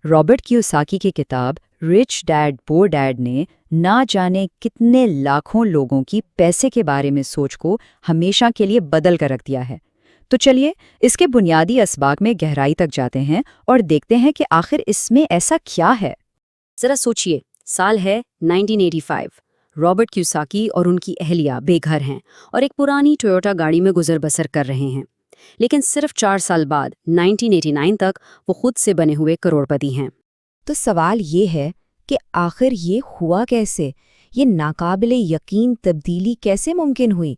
Robert Kiyosaki کی کتاب rich dad پور ڈیڈ نے نہ جانے کتنے لاکھوں لوگوں کی پیسے کے بارے میں سوچ کو ہمیشہ کے لیے بدل کر رکھ دیا ہے۔ تو چلیے اس کے بنیادی اسباق میں گہرائی تک جاتے ہیں اور دیکھتے ہیں کہ آخر اس میں ایسا کیا ہے۔ ذرا سوچئے، سال ہے 1985۔ رابرٹ کیوساکی اور ان کی اہلیہ بے گھر ہیں اور ایک پرانی ٹویوٹا گاڑی میں گزر بسر کر رہے ہیں، لیکن صرف 4 سال بعد 1989 تک وہ خود سے بنے ہوئے کروڑ پتی ہیں۔ تو سوال یہ ہے کہ آخر یہ ہوا کیسے؟ یہ ناقابل یقین تبدیلی کیسے ممکن ہوئی؟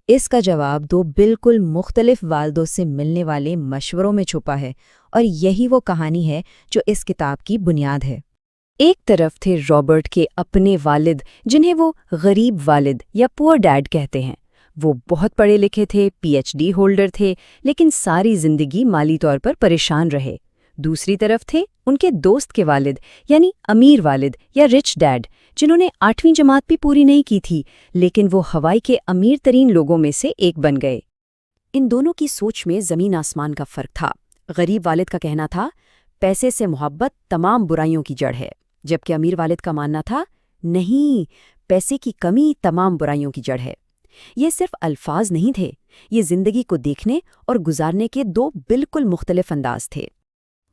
اس کا جواب 2 بالکل مختلف والدوں سے ملنے والے مشوروں میں چھپا ہے، اور یہی وہ کہانی ہے جو اس کتاب کی بنیاد ہے۔ ایک طرف تھے رابرٹ کے اپنے والد، جنہیں وہ غریب والد یا پور ڈیڈ کہتے ہیں۔ وہ بہت پڑھے لکھے تھے، PhD ہولڈر تھے، لیکن ساری زندگی مالی طور پر پریشان رہے۔ دوسری طرف تھے ان کے دوست کے والد، یعنی امیر والد یا رچ ڈیڈ، جنہوں نے 8ویں جماعت بھی پوری نہیں کی تھی، لیکن وہ ہوائی کے امیر ترین لوگوں میں سے ایک بن گئے۔ ان دونوں کی سوچ میں زمین آسمان کا فرق تھا۔ غریب والد کا کہنا تھا، پیسے سے محبت تمام برائیوں کی جڑ ہے، جبکہ امیر والد کا ماننا تھا، نہیں، پیسے کی کمی تمام برائیوں کی جڑ ہے۔ یہ صرف الفاظ نہیں تھے، یہ زندگی کو دیکھنے اور گزارنے کے 2 بالکل مختلف انداز تھے۔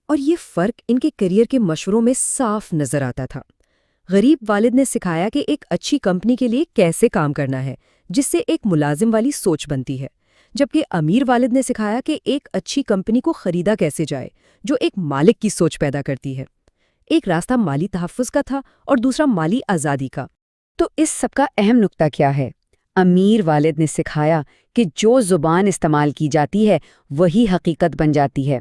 اور یہ فرق ان کے کیریئر کے مشوروں میں صاف نظر آتا تھا۔ غریب والد نے سکھایا کہ ایک اچھی کمپنی کے لیے کیسے کام کرنا ہے، جس سے ایک ملازم والی سوچ بنتی ہے، جبکہ امیر والد نے سکھایا کہ ایک اچھی کمپنی کو خریدا کیسے جائے، جو ایک مالک کی سوچ پیدا کرتی ہے۔ ایک راستہ مالی تحفظ کا تھا اور دوسرا مالی آزادی کا۔ تو اس سب کا اہم نقطہ کیا ہے؟ امیر والد نے سکھایا کہ جو زبان استعمال کی جاتی ہے وہی حقیقت بن جاتی ہے۔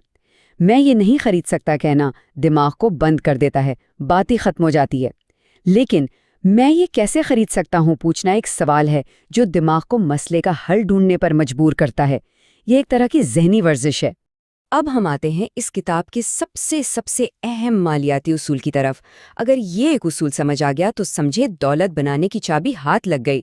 میں یہ نہیں خرید سکتا کہنا دماغ کو بند کر دیتا ہے، بات ہی ختم ہو جاتی ہے۔ لیکن میں یہ کیسے خرید سکتا ہوں پوچھنا ایک سوال ہے جو دماغ کو مسئلے کا حل ڈھونڈنے پر مجبور کرتا ہے۔ یہ ایک طرح کی ذہنی ورزش ہے۔ اب ہم آتے ہیں اس کتاب کے سب سے اہم مالیاتی اصول کی طرف۔ اگر یہ ایک اصول سمجھ آ گیا تو سمجھے دولت بنانے کی چابی ہاتھ لگ گئی۔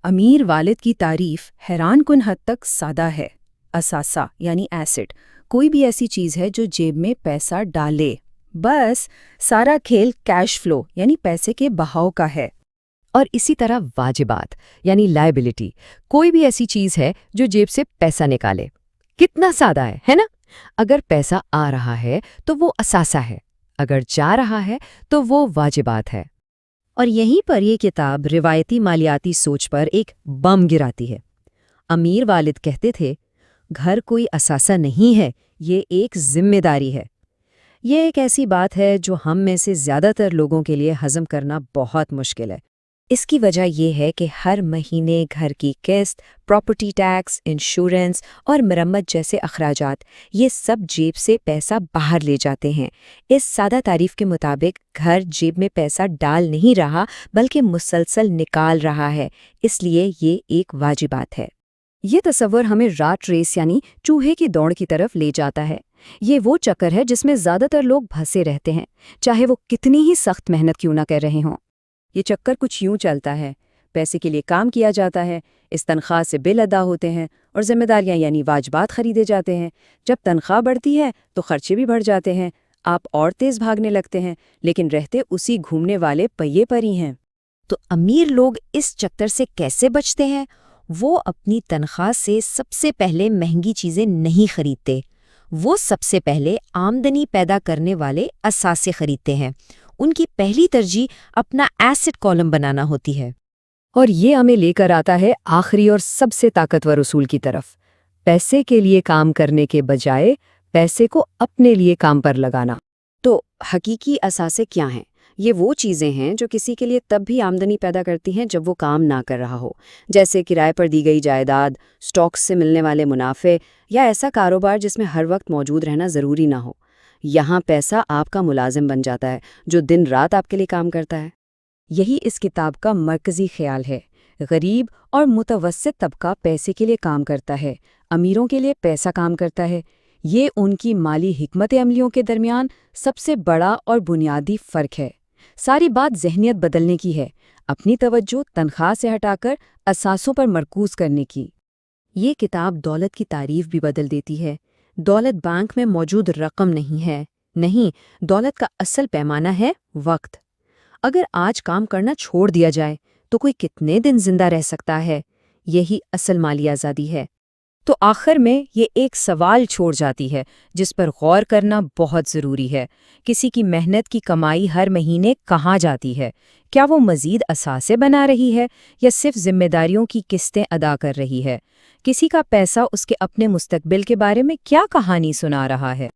امیر والد کی تعریف حیران کن حد تک سادہ ہے۔ اثاثہ یعنی ایسٹ کوئی بھی ایسی چیز ہے جو جیب میں پیسہ ڈالے، بس سارا کھیل کیش فلو یعنی پیسے کے بہاؤ کا ہے۔ اور اسی طرح واجبات یعنی لائبلٹی کوئی بھی ایسی چیز ہے جو جیب سے پیسہ نکالے۔ کتنا سادہ ہے نا؟ اگر پیسہ آ رہا ہے تو وہ اثاثہ ہے، اگر جا رہا ہے تو وہ واجبات ہے۔ اور یہیں پر یہ کتاب روایتی مالیاتی سوچ پر ایک بم گراتی ہے۔ امیر والد کہتے تھے، گھر کوئی اثاثہ نہیں ہے، یہ ایک ذمہ داری ہے۔ یہ ایک ایسی بات ہے جو ہم میں سے زیادہ تر لوگوں کے لیے ہضم کرنا بہت مشکل ہے۔ اس کی وجہ یہ ہے کہ ہر مہینے گھر کی قسط، پراپرٹی ٹیکس، انشورنس اور مرمت جیسے اخراجات، یہ سب جیب سے پیسہ باہر لے جاتے ہیں۔ اس سادہ تعریف کے مطابق گھر جیب میں پیسہ ڈال نہیں رہا بلکہ مسلسل نکال رہا ہے، اس لیے یہ ایک واجبات ہے۔ یہ تصور ہمیں رات ریس یعنی چوہے کی دوڑ کی طرف لے جاتا ہے۔ یہ وہ چکر ہے جس میں زیادہ تر لوگ پھنسے رہتے ہیں، چاہے وہ کتنی ہی سخت محنت کیوں نہ کر رہے ہوں۔ یہ چکر کچھ یوں چلتا ہے، پیسے کے لیے کام کیا جاتا ہے، اس تنخواہ سے بل ادا ہوتے ہیں اور ذمہ داریاں یعنی واجبات خریدے جاتے ہیں۔ جب تنخواہ بڑھتی ہے تو خرچے بھی بڑھ جاتے ہیں، آپ اور تیز بھاگنے لگتے ہیں، لیکن رہتے اسی گھومنے والے پہیے پر ہی ہیں۔ تو امیر لوگ اس چکر سے کیسے بچتے ہیں؟ وہ اپنی تنخواہ سے سب سے پہلے مہنگی چیزیں نہیں خریدتے، وہ سب سے پہلے آمدنی پیدا کرنے والے اثاثے خریدتے ہیں۔ ان کی پہلی ترجیح اپنا ایسٹ کالم بنانا ہوتی ہے۔ اور یہ ہمیں لے کر آتا ہے آخری اور سب سے طاقتور اصول کی طرف، پیسے کے لیے کام کرنے کے بجائے پیسے کو اپنے لیے کام پر لگانا۔ تو حقیقی اثاثے کیا ہیں؟ یہ وہ چیزیں ہیں جو کسی کے لیے تب بھی آمدنی پیدا کرتی ہیں جب وہ کام نہ کر رہا ہو، جیسے کرائے پر دی گئی جائیداد، سٹاکس سے ملنے والے منافع، یا ایسا کاروبار جس میں ہر وقت موجود رہنا ضروری نہ ہو۔ یہاں پیسہ آپ کا ملازم بن جاتا ہے جو دن رات آپ کے لیے کام کرتا ہے۔ یہی اس کتاب کا مرکزی خیال ہے۔ غریب اور متوسط طبقہ پیسے کے لیے کام کرتا ہے، امیروں کے لیے پیسہ کام کرتا ہے۔ یہ ان کی مالی حکمت عملیوں کے درمیان سب سے بڑا اور بنیادی فرق ہے۔ ساری بات ذہنیت بدلنے کی ہے، اپنی توجہ تنخواہ سے ہٹا کر اثاثوں پر مرکوز کرنے کی۔ یہ کتاب دولت کی تعریف بھی بدل دیتی ہے۔ دولت بینک میں موجود رقم نہیں ہے، نہیں، دولت کا اصل پیمانہ ہے وقت۔ اگر آج کام کرنا چھوڑ دیا جائے تو کوئی کتنے دن زندہ رہ سکتا ہے؟ یہی اصل مالی آزادی ہے۔ تو آخر میں یہ ایک سوال چھوڑ جاتی ہے جس پر غور کرنا بہت ضروری ہے۔ کسی کی محنت کی کمائی ہر مہینے کہاں جاتی ہے؟ کیا وہ مزید اثاثے بنا رہی ہے یا صرف ذمہ داریوں کی قسطیں ادا کر رہی ہے؟ کسی کا پیسہ اس کے اپنے مستقبل کے بارے میں کیا کہانی سنا رہا ہے؟